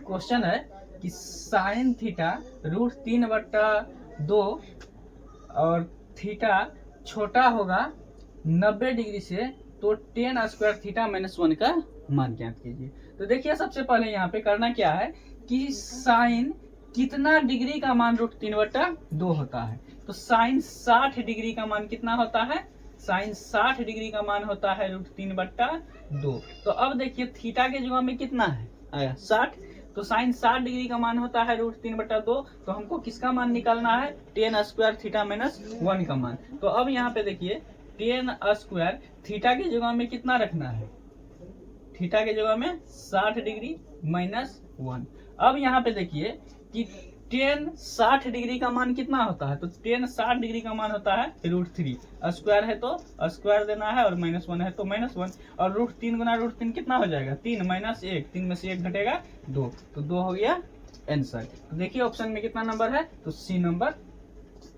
Question है कि sine theta √3/2 और थीटा छोटा होगा 90 डिग्री से, तो tan² थीटा -1 का मान ज्ञात कीजिए। तो देखिए सबसे पहले यहाँ पे करना क्या है कि साइन कितना डिग्री का मान √3/2 होता है। तो साइन 60 डिग्री का मान कितना होता है, साइन 60 डिग्री का मान होता है √3/2। तो अब देखिए थीटा के जगह में कितना है आया 60, तो साइन 60 डिग्री का मान होता है √3/2। तो हमको किसका मान निकालना है, tan² थीटा -1 का मान। तो अब यहाँ पे देखिए tan² थीटा की जगह में कितना रखना है, थीटा के जगह में 60 डिग्री -1। अब यहाँ पे देखिए कि tan 60 डिग्री का मान कितना होता है, तो tan 60 डिग्री का मान होता है √3। स्क्वायर है तो स्क्वायर देना है और -1 है तो -1, और √3 गुना √3 कितना हो जाएगा 3 -1, 3 में से 1 घटेगा 2, तो 2 हो गया आंसर। तो देखिए ऑप्शन में कितना नंबर है, तो सी नंबर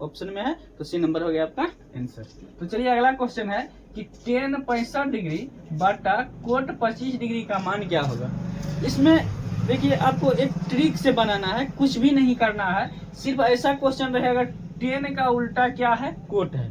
ऑप्शन में है, तो सी नंबर हो गया आपका आंसर। तो चलिए अगला क्वेश्चन है कि tan 65 डिग्री बटा कोट 25 डिग्री का मान क्या होगा। इसमें देखिए आपको एक ट्रिक से बनाना है, कुछ भी नहीं करना है, सिर्फ ऐसा क्वेश्चन रहेगा tan का उल्टा क्या है, कोट है।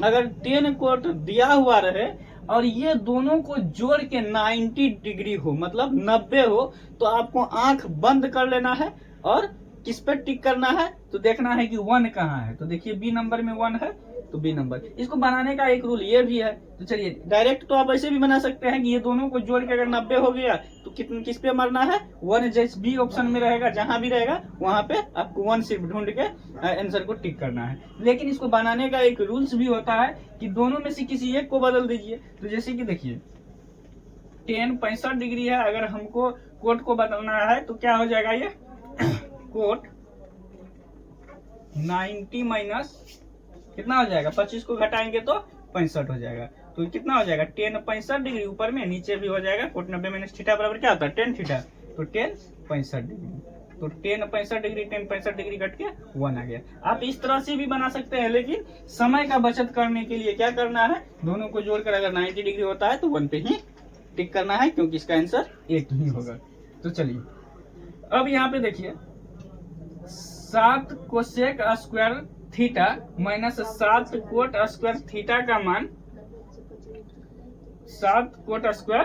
अगर tan कोट दिया हुआ रहे और ये दोनों को जोड़ के 90 डिग्री हो, मतलब 90 हो, तो आपको आंख बंद कर लेना है और किस पे टिक करना है, तो देखना है कि 1 कहाँ है। तो देखिए बी नंबर में 1 है, तो बी नंबर। इसको बनाने का एक रूल ये भी है, तो चलिए डायरेक्ट तो आप ऐसे भी बना सकते हैं कि ये दोनों को जोड़ के अगर 90 हो गया तो किस पे मरना है, 1, जैसे बी ऑप्शन में रहेगा, जहां भी रहेगा वहां पे आपको 1 सिर्फ ढूंढ के आंसर को टिक करना है। लेकिन इसको बनाने का एक रूल्स भी होता है कि दोनों में से किसी एक को बदल दीजिए। तो जैसे कि देखिए tan 65 डिग्री है, अगर हमको कोट को बदलना है तो क्या हो जाएगा, ये कोट 90 माइनस कितना हो जाएगा, 25 को घटाएंगे तो 65 हो जाएगा। तो कितना हो जाएगा tan 65 डिग्री, ऊपर में नीचे भी हो जाएगा, कोट 90 माइनस थीटा बराबर क्या होता है tan थीटा, तो tan 65 डिग्री। तो tan 65 डिग्री tan 65 डिग्री घट के 1 आ गया। आप इस तरह से भी बना सकते हैं, लेकिन समय का बचत करने के लिए क्या करना है, दोनों को जोड़कर अगर 90 डिग्री होता है तो 1 पे ही टिक करना है, क्योंकि इसका आंसर 1 ही होगा। तो चलिए अब यहाँ पे देखिए 7 cosec square theta -7 coat square theta का मान, 7 कोट स्क्वायर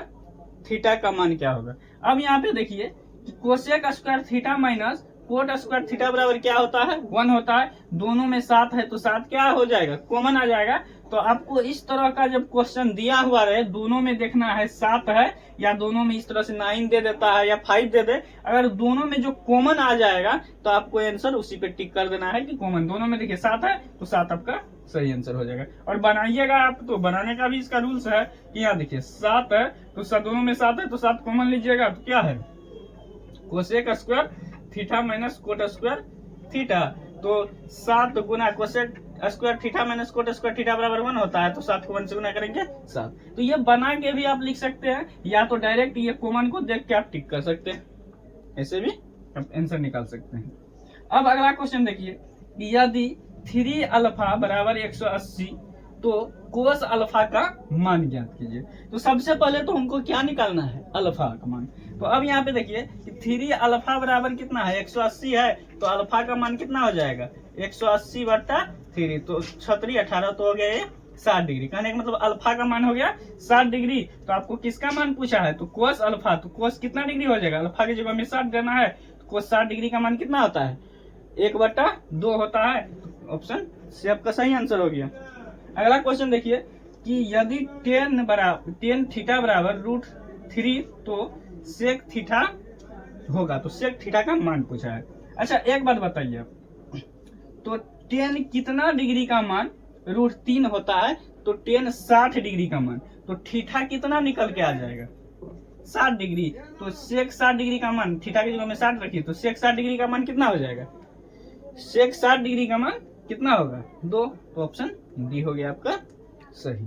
थीटा का मान क्या होगा। अब यहाँ पे देखिए कि cosec square theta minus cot square theta बराबर क्या होता है, 1 होता है। दोनों में 7 है तो 7 क्या हो जाएगा, कॉमन आ जाएगा। तो आपको इस तरह का जब क्वेश्चन दिया हुआ रहे, दोनों में देखना है 7 है या दोनों में इस तरह से 9 दे देता है या 5 दे दे, अगर दोनों में जो कॉमन आ जाएगा तो आपको आंसर उसी पे टिक कर देना है कि कॉमन। दोनों में देखिए 7 है तो 7 आपका सही आंसर हो जाएगा। और बनाइएगा आप, तो बनाने का भी इसका रूल्स है कि यहाँ देखिए 7 है तो दोनों में 7 है तो 7 कॉमन लीजिएगा, तो क्या है cosec square theta minus cot square theta. तो 7 गुना cosec square theta minus cot square theta बराबर 1 होता है, तो 7 को 1 से गुना करेंगे 7। तो ये बना के भी आप लिख सकते हैं, या तो डायरेक्ट ये कॉमन को देख के आप टिक कर सकते हैं, ऐसे भी आप आंसर निकाल सकते हैं। अब अगला क्वेश्चन देखिए कि यदि 3 अल्फा बराबर 180 तो कोस अल्फा का मान ज्ञात कीजिए। तो सबसे पहले तो हमको क्या निकालना है, अल्फा का मान। तो अब यहाँ पे देखिए कि 3 अल्फा बराबर कितना है, 180 है, तो अल्फा का मान कितना हो जाएगा 180 बटा 3, तो 36 18 तो हो गया ये 60 डिग्री। कहने का मतलब अल्फा का मान हो गया 60 डिग्री। तो आपको किसका मान पूछा है, तो कोस अल्फा, तो कोस कितना डिग्री हो जाएगा, अल्फा की जगह में 60 देना है, तो कोस 60 डिग्री का मान कितना होता है 1/2 होता है। तो ऑप्शन से आपका सही आंसर हो गया। अगला क्वेश्चन देखिए कि यदि tan थीटा बराबर √3 तो सेक थीटा होगा, तो सेक थीटा का मान पूछा है। अच्छा एक बात बताइए आप, तो tan कितना डिग्री का मान √3 होता है, तो tan 60 डिग्री का मान, तो थीटा कितना निकल के आ जाएगा 60 डिग्री। तो सेक 60 डिग्री का मान, थीटा की जगह में 60 रखिए, तो सेक 60 डिग्री का मान कितना हो जाएगा, सेक 60 डिग्री का मान कितना होगा 2। तो ऑप्शन डी हो गया आपका सही।